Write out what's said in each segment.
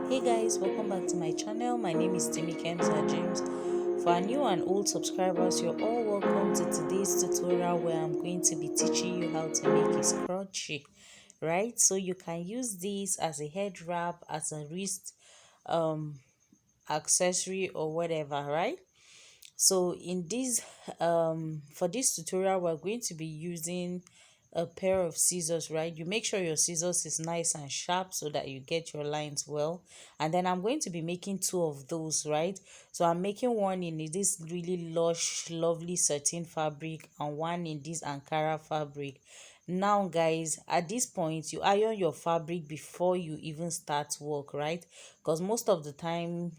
Hey guys, welcome back to my channel. My name is Timmy Kemsa James. For our new and old subscribers, you're all welcome to today's tutorial where I'm going to be teaching you how to make a scrunchie, right? So you can use this as a head wrap, as a wrist um accessory or whatever, right? So in this for this tutorial we're going to be using a pair of scissors, right? You make sure your scissors is nice and sharp so that you get your lines well. And then I'm going to be making two of those, right? So I'm making one in this really lush lovely satin fabric and one in this Ankara fabric. Now guys, at this point you iron your fabric before you even start work, right? Because most of the time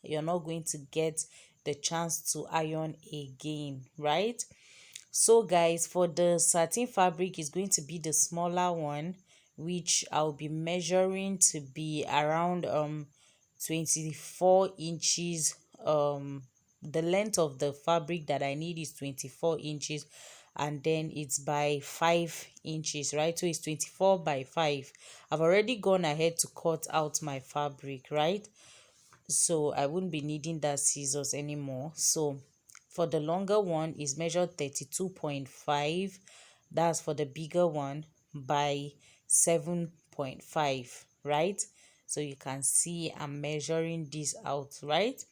you're not going to get the chance to iron again, right? So guys, for the satin fabric is going to be the smaller one, which I'll be measuring to be around 24 inches. The length of the fabric that I need is 24 inches, and then it's by 5 inches, right? So it's 24 by 5. I've already gone ahead to cut out my fabric, right? So I wouldn't be needing that scissors anymore. So for the longer one is measured 32.5. That's for the bigger one by 7.5, right? So you can see I'm measuring this out, right?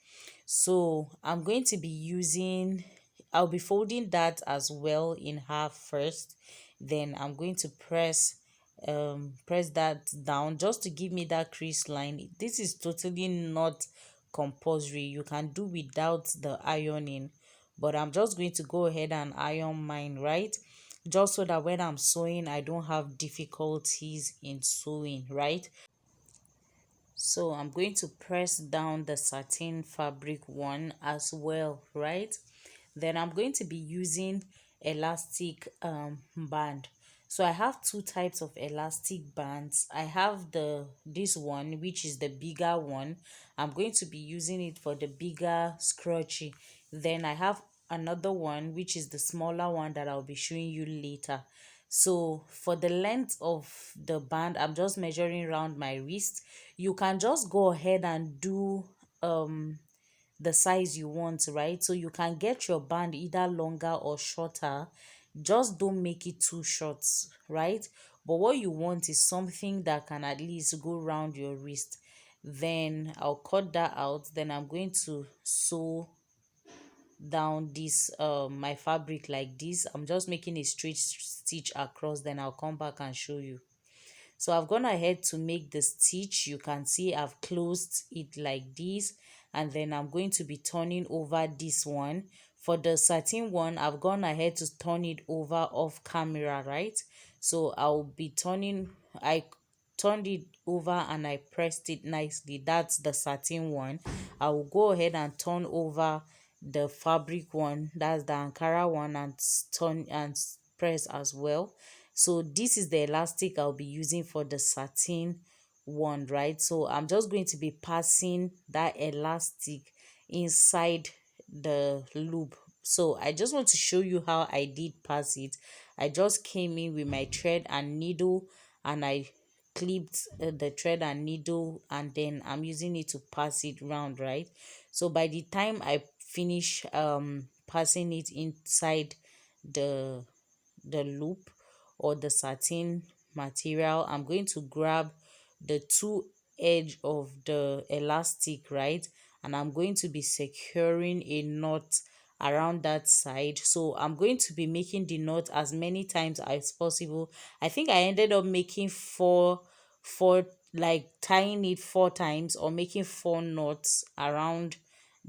So I'm going to be using, I'll be folding that as well in half first. Then I'm going to press that down just to give me that crease line. This is totally not compulsory. You can do without the ironing, but I'm just going to go ahead and iron mine, right? Just so that when I'm sewing I don't have difficulties in sewing, right? So I'm going to press down the satin fabric one as well, right? Then I'm going to be using elastic band. So I have two types of elastic bands. I have this one, which is the bigger one. I'm going to be using it for the bigger scrunchie. Then I have another one, which is the smaller one that I'll be showing you later. So for the length of the band, I'm just measuring around my wrist. You can just go ahead and do the size you want, right? So you can get your band either longer or shorter. Just don't make it too short, right? But what you want is something that can at least go around your wrist. Then I'll cut that out. Then I'm going to sew down this my fabric like this. I'm just making a straight stitch across, then I'll come back and show you. So I've gone ahead to make the stitch. You can see I've closed it like this, and then I'm going to be turning over this one. For the satin one, I've gone ahead to turn it over off camera, right? So I'll be turning, I turned it over and I pressed it nicely. That's the satin one. I will go ahead and turn over the fabric one, that's the Ankara one, and turn and press as well. So this is the elastic I'll be using for the satin one, right? So I'm just going to be passing that elastic inside the loop. So I just want to show you how I did pass it. I just came in with my thread and needle, and I clipped the thread and needle, and then I'm using it to pass it round, right? So by the time I finish passing it inside the loop or the satin material, I'm going to grab the two edge of the elastic, right? And I'm going to be securing a knot around that side. So I'm going to be making the knot as many times as possible. I think I ended up making four, like tying it 4 times or making 4 knots around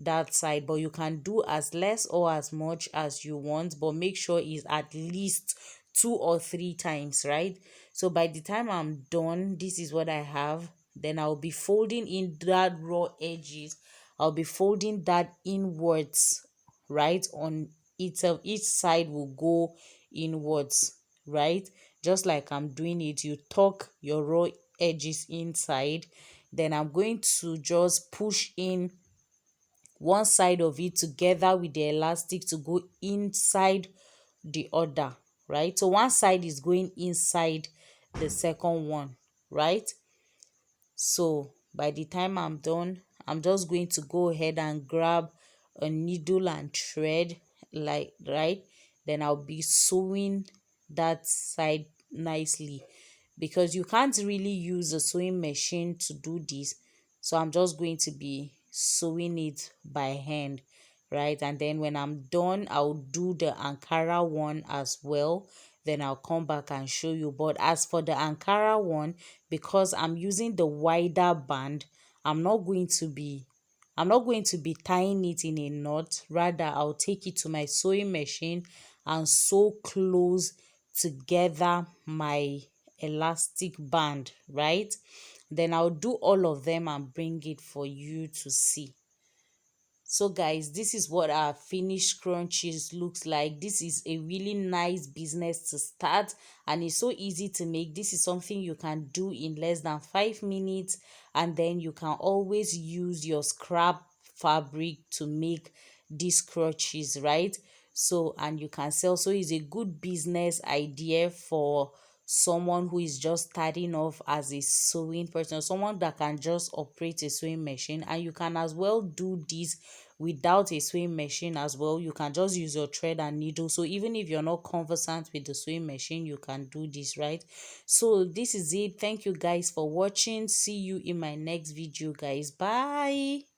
that side, but you can do as less or as much as you want, but make sure it's at least 2 or 3 times, right? So by the time I'm done, this is what I have. Then I'll be folding in that raw edges. I'll be folding that inwards, right? On each side will go inwards, right? Just like I'm doing it, you tuck your raw edges inside. Then I'm going to just push in one side of it together with the elastic to go inside the other, right? So one side is going inside the second one, right? So By the time I'm done, I'm just going to go ahead and grab a needle and thread, like, right, then I'll be sewing that side nicely, because you can't really use a sewing machine to do this. So I'm just going to be sewing it by hand, right? And then when I'm done, I'll do the Ankara one as well. Then I'll come back and show you. But as for the Ankara one, because I'm using the wider band, I'm not going to be I'm not going to be tying it in a knot. Rather, I'll take it to my sewing machine and sew close together my elastic band, right? Then I'll do all of them and bring it for you to see. So guys, this is what our finished scrunchies looks like. This is a really nice business to start, and it's so easy to make. This is something you can do in less than 5 minutes, and then you can always use your scrap fabric to make these scrunchies, right? So, and you can sell. So it's a good business idea for someone who is just starting off as a sewing person, someone that can just operate a sewing machine. And you can as well do this without a sewing machine as well. You can just use your thread and needle. So even if you're not conversant with the sewing machine, you can do this, right? So this is it. Thank you guys for watching. See you in my next video, guys. Bye.